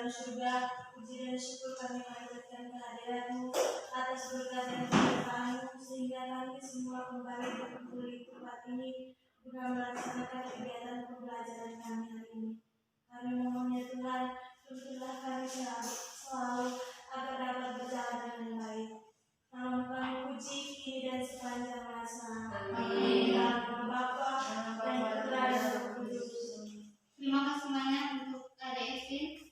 dalam surga. Puji dan syukur kami panjatkan kehadirat-Mu atas berkat dan keberkahan-Mu, sehingga kami semua kembali berkumpul di tempat ini guna melaksanakan kegiatan pembelajaran kami hari ini. Kami mohon ya Tuhan, tuntunlah kami selalu agar dapat berjalan dengan baik. Nama kami puji kini dan sepanjang masa. Amin. Dalam nama Bapa dan Putra dan Roh Kudus. Terima kasih banyak untuk Adik Evin.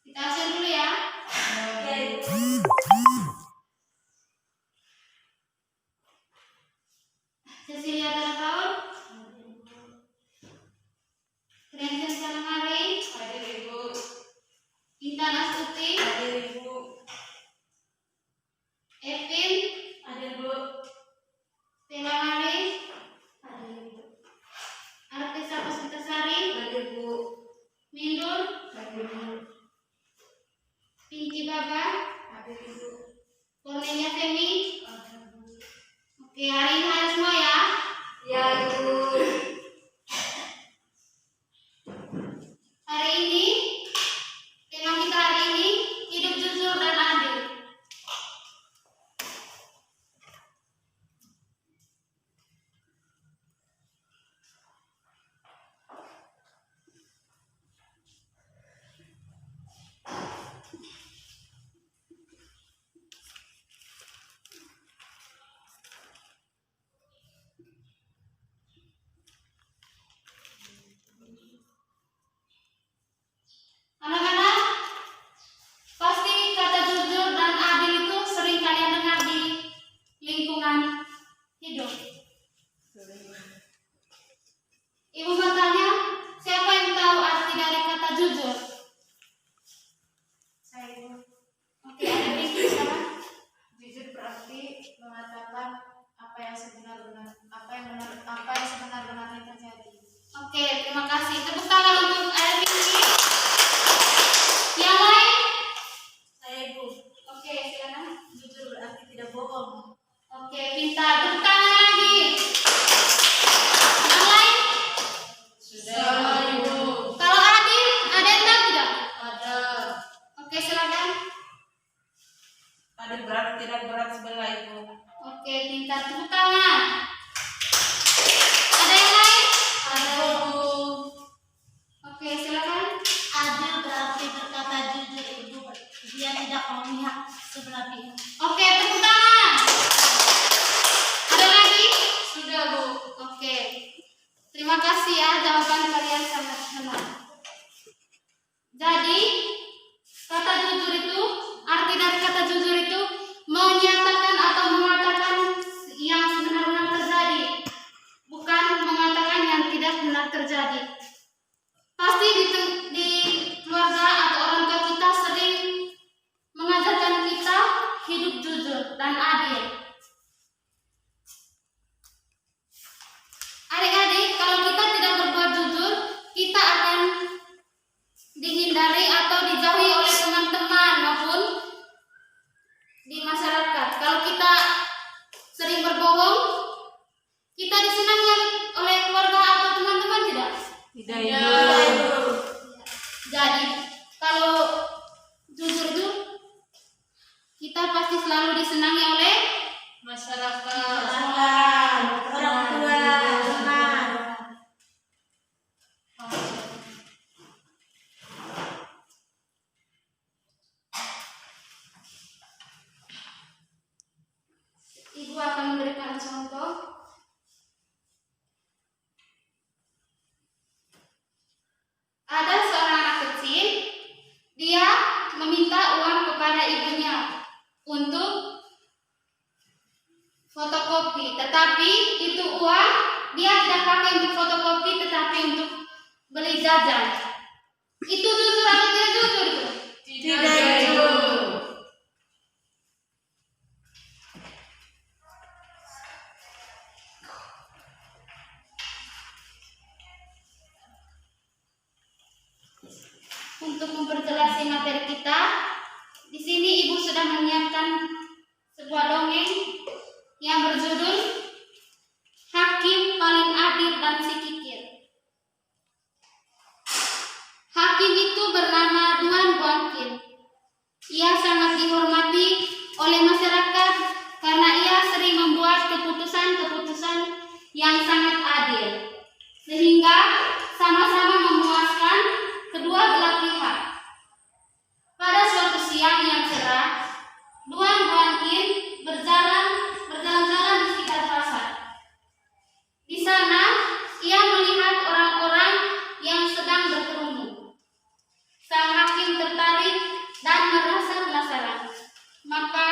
Kita absen dulu ya. Ya, Ibu. Cecilia Darkaun, Rensen Salamari, Hadir Ibu. Intan Astuti, Hadir Ibu. Evin, Hadir Bu. Stella Mari, Hadir Ibu. Artisa Puspitasari, Hadir Bu. Mindur, Hadir Bu. Pinky Baba, Hadir Ibu. Cornelia Femi. Hadir Bu. Oke, hari ini hari semua ya. Ya Ibu. Hari ini tema kita hari ini hidup jujur dan adil. Anak-anak, pasti kata jujur dan adil itu sering kalian dengar di lingkungan hidup. Ibu bertanya, siapa yang tahu arti dari kata jujur? Saya Ibu. Oke, ada Vicky, siapa? Jujur berarti mengatakan apa yang sebenar-benarnya terjadi. Oke, terima kasih. Tepuk tangan untuk ada Vicky. Yang lain? Saya Ibu. Oke, silakan. Jujur berarti tidak bohong. Oke, pintar. Tepuk tangan lagi. Yang lain? Sudah Ibu. Kalau adil, ada yang tahu tidak? Ada. Oke, silakan. Adil berarti tidak berat sebelah Ibu. Oke, pintar. Tepuk tangan. Ada yang lain? Ada Ibu. Oke, silakan. Adil berarti berkata jujur Ibu. Dia tidak memihak sebelah pihak. Oke, tepuk tangan. Ada lagi? Sudah Bu. Oke. Terima kasih ya, jawaban kalian sangat benar. Jadi, kata jujur itu, arti dari kata jujur itu menyatakan atau mengatakan yang benar-benar terjadi, bukan mengatakan yang tidak benar terjadi. Pasti di keluarga atau orang tua kita sering mengajarkan kita hidup jujur dan adil. Adik-adik, kalau kita tidak berbuat jujur, kita akan dihindari atau dijauhi oleh teman-teman maupun di masyarakat. Kalau kita sering berbohong, kita disenangi oleh keluarga atau teman-teman tidak? Tidak Ibu. Jadi, kalau jujur itu, kita pasti selalu disenangi oleh Masyarakat. Orang tua, teman. Ibu akan memberikan contoh. Ada seorang anak kecil, dia meminta uang kepada ibunya untuk fotokopi, tetapi itu uang dia tidak pakai untuk fotokopi, tetapi untuk beli jajan. Itu jujur atau tidak jujur itu? Tidak Ibu. Untuk memperjelas materi kita, di sini Ibu sudah menyiapkan sebuah dongeng yang berjudul Hakim Paling Adil dan Si Kikir. Hakim itu bernama yang sangat adil, sehingga sama-sama memuaskan kedua belah pihak. Pada suatu siang yang cerah, Duan Guanqin berjalan-jalan di sekitar pasar. Di sana, ia melihat orang-orang yang sedang berkerumun. Sang hakim tertarik dan merasa penasaran. Maka,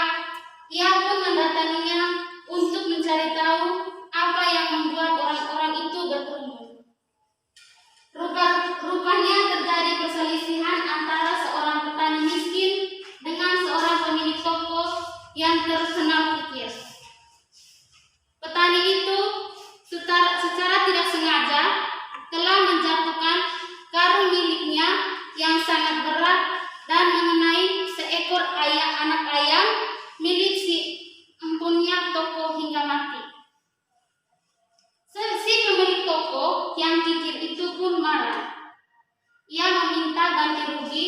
ia pun mendatanginya untuk mencari tahu apa yang membuat orang-orang itu berkerumun. Rupanya terjadi perselisihan antara seorang petani miskin dengan seorang pemilik toko yang tersenal fikir. Petani itu secara tidak sengaja telah menjatuhkan karung miliknya yang sangat berat dan mengenai seekor anak ayam milik si empunya toko hingga mati. Si pemilik toko yang kikir itu pun marah. Ia meminta ganti rugi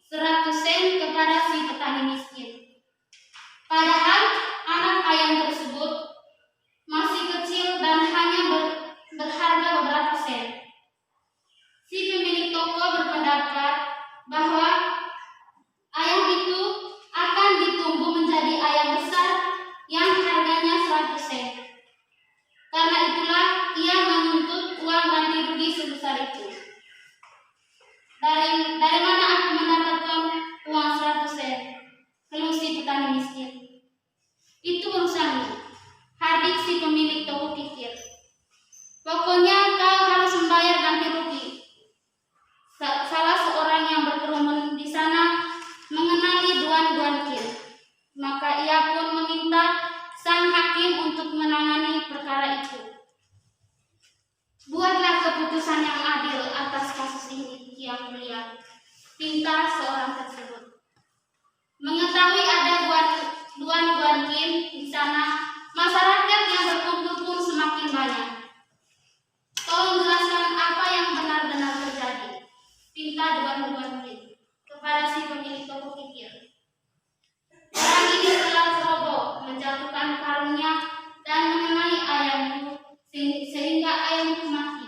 100 sen kepada si petani miskin. Padahal anak ayam tersebut masih kecil dan hanya berharga beberapa sen. Si pemilik toko berpendapat bahwa ayam itu akan ditumbuh menjadi ayam besar yang harganya 100 sen. Karena itulah ia menuntut uang ganti rugi sebesar itu. Dari mana aku mendapatkan uang 100 sen? Keluh si petani miskin. Itu urusanmu, hardik si pemilik toko kikir. Pokoknya kau harus membayar ganti rugi. Salah seorang yang berkerumun di sana mengenali Duan Guanqin. Maka ia pun meminta sang hakim untuk menangani perkara itu. Buatlah keputusan yang adil atas kasus ini, yang mulia, pinta seorang tersebut. Mengetahui ada Duan Guanqin di sana, masyarakat yang berkumpul pun semakin banyak. Tolong jelaskan apa yang benar-benar terjadi, pinta Duan Guanqin kepada si pemilik toko kikir. Orang ini telah ceroboh menjatuhkan karungnya dan mengenai ayamku sehingga ayamku mati.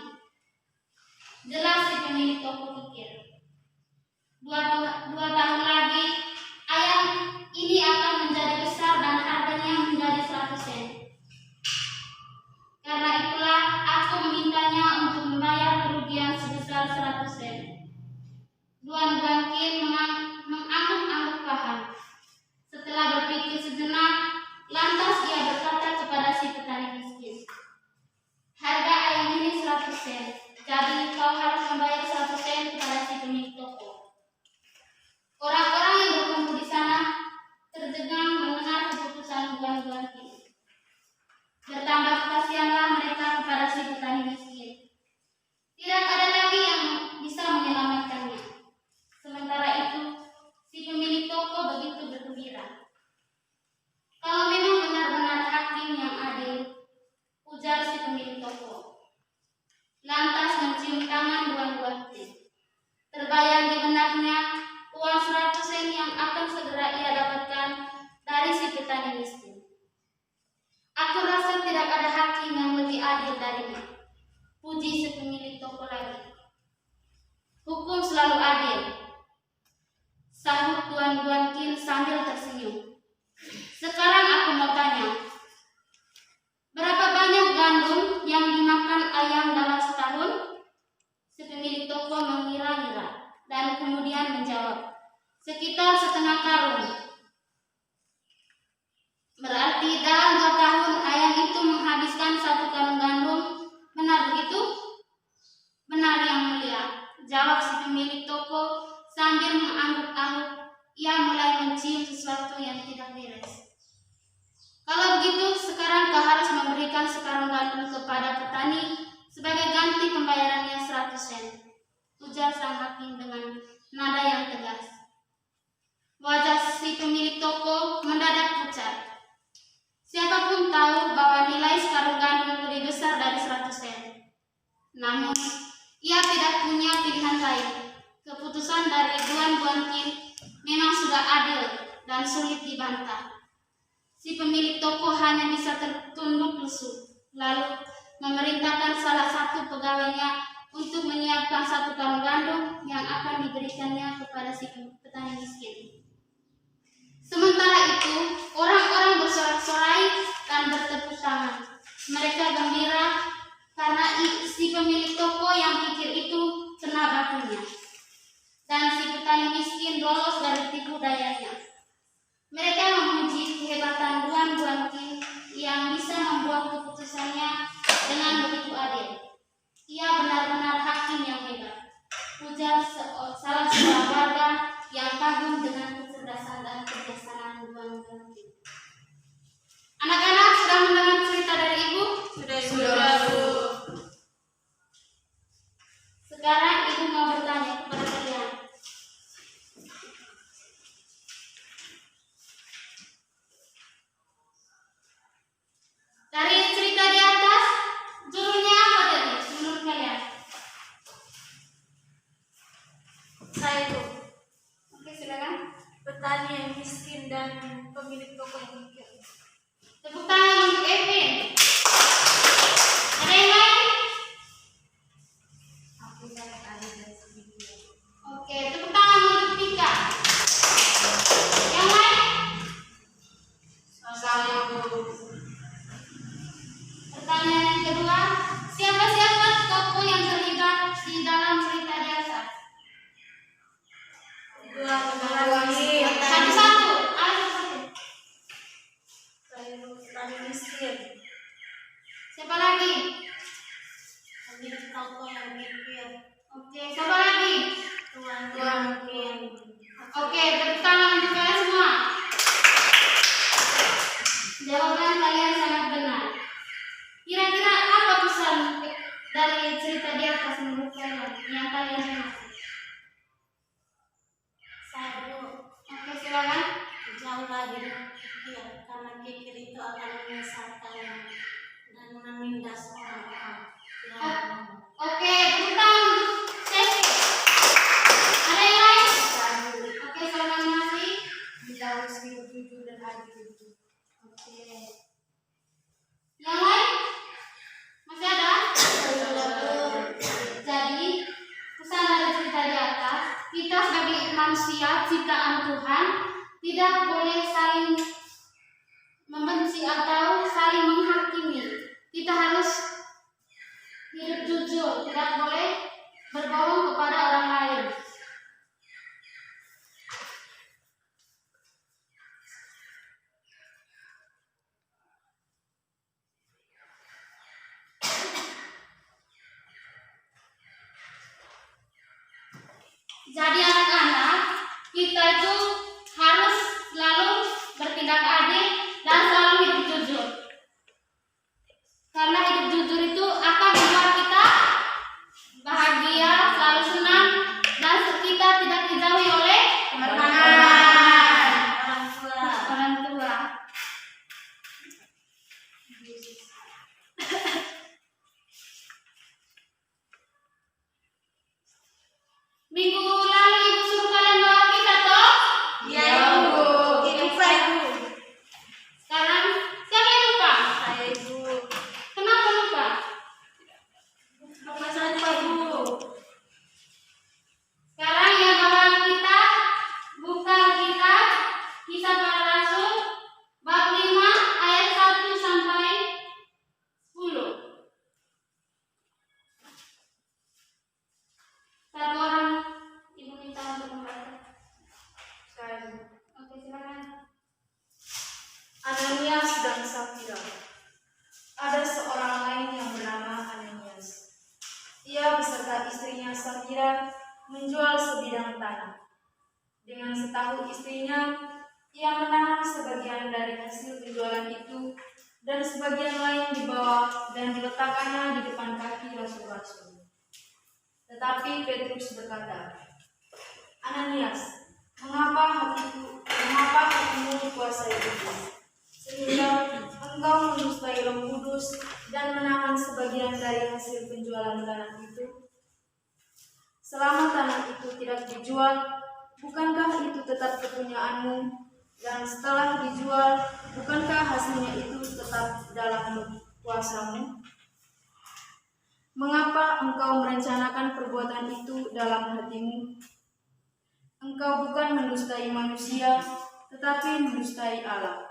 Jelas si pemilik toko kikir. Dua tahun lagi ayam ini akan menjadi besar dan harganya menjadi 100 sen. Karena itulah aku memintanya untuk membayar kerugian sebesar 100 sen. Duan Guanqin mengangguk-angguk paham. Setelah berpikir sejenak, lantas ia berkata kepada si petani miskin, harga ayam ini 100 sen, jadi kau harus membayar 100 sen kepada si pemilik toko. Orang-orang yang berkumpul di sana terjegang mendengar keputusan Duan Guanqin. Bertambah kasihanlah mereka kepada si petani miskin. Tidak ada lagi yang bisa menyelamatkannya. Sementara itu, si pemilik toko begitu bergembira. Kalau memang benar-benar hakim yang adil, ujar si pemilik toko. Lantas mencium tangan Duan Guanqin. Terbayang di benaknya uang 100 sen yang akan segera ia dapatkan dari si petani miskin. Aku rasa tidak ada hakim yang lebih adil darinya, puji si pemilik toko lagi. Hukum selalu adil, sahut Duan Guanqin sambil tersenyum. Sekarang aku mau tanya, berapa banyak gandum yang dimakan ayam dalam setahun? Si pemilik toko mengira-ngira dan kemudian menjawab, sekitar setengah karung. Berarti dalam 2 tahun ayam itu menghabiskan 1 karung gandum, benar begitu? Benar yang mulia, jawab si pemilik toko sambil mengangguk-angguk. Ia mulai mencium sesuatu yang tidak beres. Kalau begitu, sekarang kau harus memberikan sekarung gandum kepada petani sebagai ganti pembayarannya 100 sen, ujar sang hakim dengan nada yang tegas. Wajah si pemilik toko mendadak pucat. Siapapun tahu bahwa nilai sekarung gandum lebih besar dari 100 sen. Namun, ia tidak punya pilihan lain. Keputusan dari Duan Guanqin memang sudah adil dan sulit dibantah. Si pemilik toko hanya bisa tertunduk lesu, lalu memerintahkan salah satu pegawainya untuk menyiapkan 1 karung gandum yang akan diberikannya kepada si petani miskin. Sementara itu, orang-orang bersorak-sorai dan bertepuk tangan. Mereka gembira karena si pemilik toko yang pikir itu kena batunya. Dan si petani miskin lolos dari tipu dayanya. Mereka memuji kehebatan Tuan Kim yang bisa membuat keputusannya dengan begitu adil. Ia benar-benar hakim yang hebat, ujar salah seorang warga yang kagum dengan kecerdasan dan kebijaksanaan Tuan Kim. Anak-anak sudah mendengar cerita dari Ibu? Sudah, Bu. Sekarang Ibu mau bertanya kepada kalian. Dari cerita di atas, judulnya apa tadi menurut kalian? Saya Bu, Oke, silakan. petani yang miskin dan pemilik toko yang mikir. Tepuk tangan untuk Evin. Ada yang lain? Aku saya tadi dan sedikit. Oke, tepuk tangan untuk Pika. Yang lain? Saya, Bu. Pertanyaan yang kedua, siapa-siapa tokoh yang terlibat di dalam cerita di atas? Satu-satu. Ayo satu. Saya petani miskin. Siapa lagi? Pemilik toko yang mikir. Oke, siapa lagi? Tuan Kim. Oke, tepuk tangan untuk kalian semua. Jawaban kalian sangat benar. Kira-kira apa pesan dari cerita di atas menurut kalian yang kalian dengar? Saya, Bu. Oke, silakan. Jauhlah hidup kikir, karena kikir itu akan menyesatkannya dan menindas orang-orang. Oke, tepuk tangan untuk Sesi. Ada yang lain? Oke, selamat mengasih. Kita harus hidup jujur dan adil. Oke. Yang lain? Masih ada? Jadi, pesan dari cerita di atas, kita sebagai manusia ciptaan Tuhan tidak boleh saling membenci atau saling menghakimi. Kita harus hidup jujur, tidak boleh berbohong kepada orang lain. Jadi anak-anak, kita itu harus selalu bertindak adil dan selalu hidup jujur. Karena hidup jujur itu akan membuat kita bahagia, selalu senang, dan kita tidak dijauhi oleh Orang tua. orang tua. Minggu lalu Ibu suruh kalian bawa kita toh? Ya, Bu. Ini saya, Bu. Sekarang siapa yang lupa? Saya, Bu. Kenapa lupa? Lupa saja, Bu. Sekarang yang bawa kita buka kitab Kisah Para Rasul bab 5 ayat 1 sampai 10. Satu orang Ibu minta untuk membaca. Saya, Bu. Oke, silakan. Ananias dan Safira. Ada seorang lain yang bernama Ananias. Ia beserta istrinya Safira menjual sebidang tanah. Dengan setahu istrinya, ia menahan sebagian dari hasil penjualan itu dan sebagian lain dibawa dan diletakkannya di depan kaki rasul-rasul. Tetapi Petrus berkata, Ananias, mengapa hatimu dikuasai iblis, sehingga engkau mendustai Roh Kudus dan menahan sebagian dari hasil penjualan tanah itu? Selama tanah itu tidak dijual, bukankah itu tetap kepunyaanmu? Dan setelah dijual, bukankah hasilnya itu tetap dalam kuasamu? Mengapa engkau merencanakan perbuatan itu dalam hatimu? Engkau bukan mendustai manusia, tetapi mendustai Allah.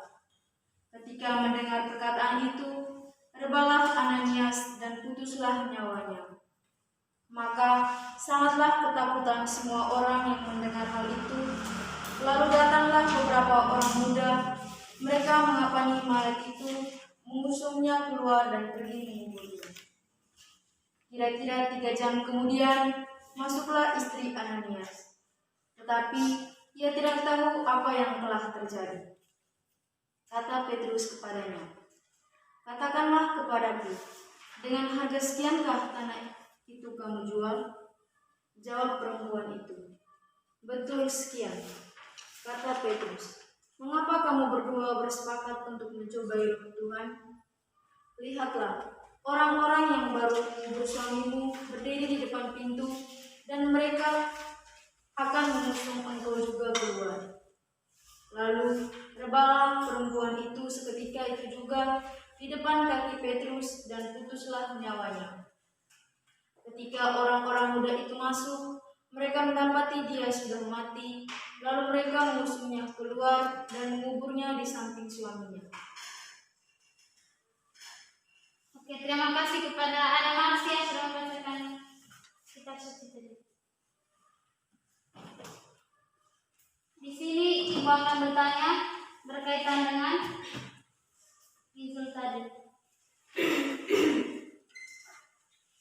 Ketika mendengar perkataan itu, rebalah Ananias dan putuslah nyawanya. Maka sangatlah ketakutan semua orang yang mendengar hal itu. Lalu datanglah beberapa orang muda, mereka mengapani mayat itu, mengusungnya keluar dan pergi menguburnya. Kira-kira 3 jam kemudian, masuklah istri Ananias. Tetapi ia tidak tahu apa yang telah terjadi. Kata Petrus kepadanya, "Katakanlah kepadaku, dengan harga sekiankah tanah itu kamu jual?" Jawab perempuan itu, "Betul sekian." Kata Petrus, "Mengapa kamu berdua bersepakat untuk mencobai Roh Tuhan? Lihatlah, orang-orang yang baru mengubur suamimu berdiri di depan pintu, dan mereka akan mengusung engkau juga keluar." Lalu rebalah perempuan itu seketika itu juga di depan kaki Petrus dan putuslah nyawanya. Ketika orang-orang muda itu masuk, mereka mendapati dia sudah mati, lalu mereka mengusungnya keluar dan menguburnya di samping suaminya. Oke, terima kasih kepada Ada Marsia yang sudah membacakan kitab suci tadi. Di sini Ibu akan bertanya berkaitan dengan Injil tadi.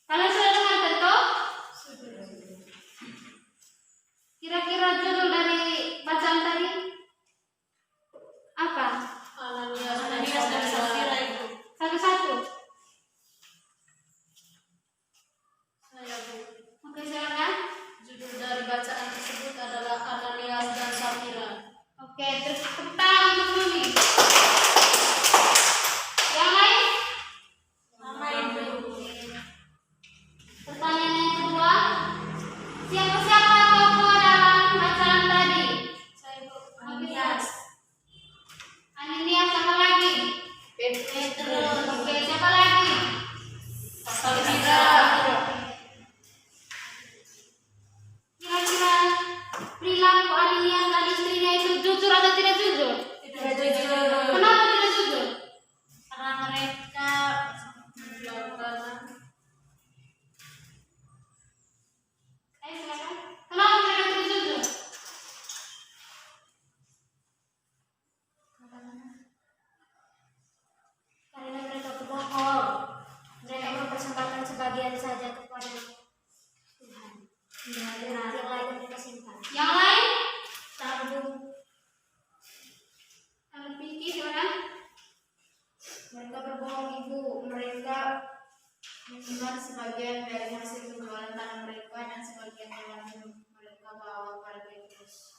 Kalian sudah dengar betul? Kira-kira judul dari bacaan tadi apa? Ananias dan Safira itu. Satu-satu. Saya Bu. Oke, silakan. Judul dari bacaan tersebut adalah Ananias dan Safira. Oke, terus tepuk tangan untuk Mami. Yang lain? Mama Ibu. Pertanyaan yang kedua, siapa-siapa tokoh dalam bacaan tadi? Saya Bu. Ananias. Ananias, siapa lagi? Petrus. Oke, siapa lagi? Safira. Kira-kira perilaku Ananias dan istrinya itu jujur atau tidak jujur? Tidak jujur. Kenapa tidak jujur? Karena mereka melakukan Ayo silakan. Kenapa mereka tidak jujur? Karena mereka berbohong. Mereka mempersembahkan sebagian saja kepada Tuhan. Dan yang lain mereka simpan. Yang lain? Tabung. Kalau Pinky silakan. Mereka berbohong, Ibu. Mereka menyimpan sebagian dari hasil penjualan tanah mereka dan sebagian yang lain mereka bawa pada Petrus.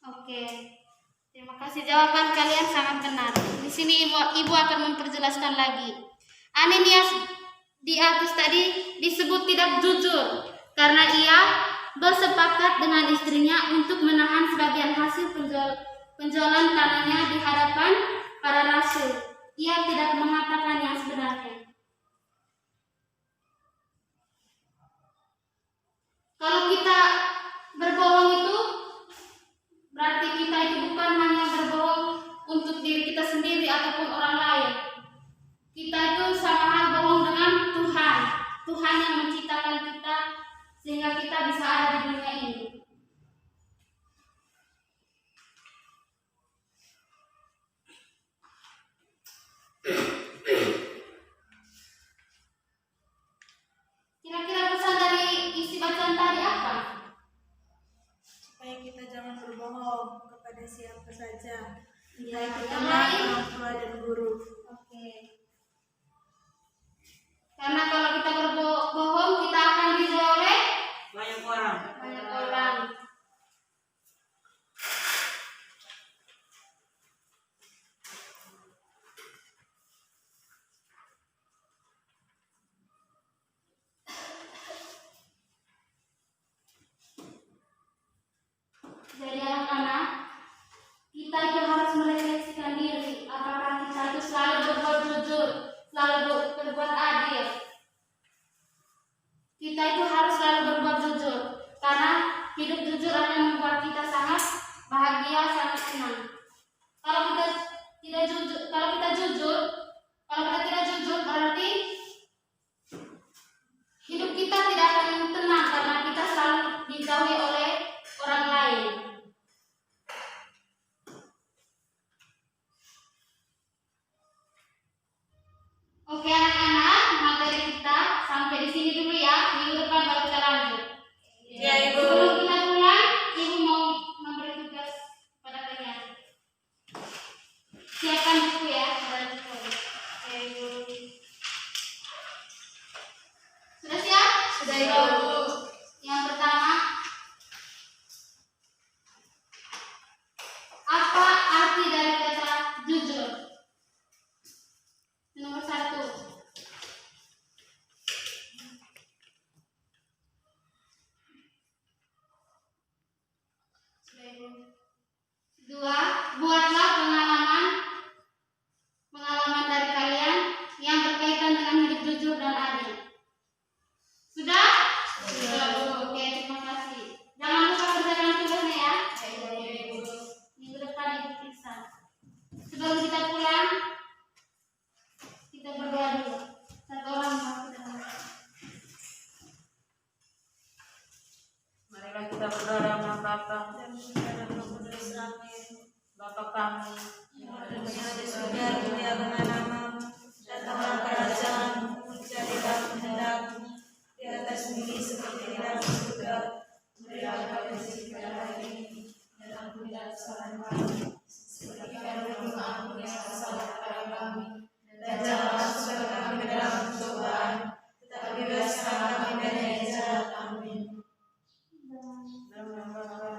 Oke. Terima kasih, jawaban kalian sangat benar. Di sini ibu akan memperjelaskan lagi. Ananias di atas tadi disebut tidak jujur karena ia bersepakat dengan istrinya untuk menahan sebagian hasil penjualan tanahnya di hadapan para rasul. Ia tidak mengatakan yang sebenarnya. Kalau kita berbohong itu berarti kita itu bukan hanya berbohong untuk diri kita sendiri ataupun orang lain. Kita itu sama hal bohong dengan Tuhan. Tuhan yang menciptakan kita sehingga kita bisa ada di dunia ini. Kira-kira pesan dari isi bacaan tadi apa? supaya kita jangan berbohong kepada siapa saja, Ya, baik yang teman, lain? orang tua dan guru. Oke. Karena kalau kita berbohong kita akan dijauh oleh Banyak orang. banyak orang. Jadi anak-anak, kita itu harus merefleksikan diri. Apakah kita itu selalu berbuat jujur, selalu berbuat adil? saudara-saudara Bapa, dan saudara Roh Kudus. Amin. Bapa kami, Yang ada di surga, dimuliakanlah namamu, datanglah kerajaanmu, jadilah kehendakmu di atas bumi seperti di dalam surga. Berilah kami rezeki pada hari ini, dan ampunilah kesalahan kami, seperti kami mengampuni yang bersalah kepada kami. Dan janganlah masukkan kami ke dalam pencobaan, tetapi bebaskanlah kami dari yang jahat. Amin. dalam nama Bapa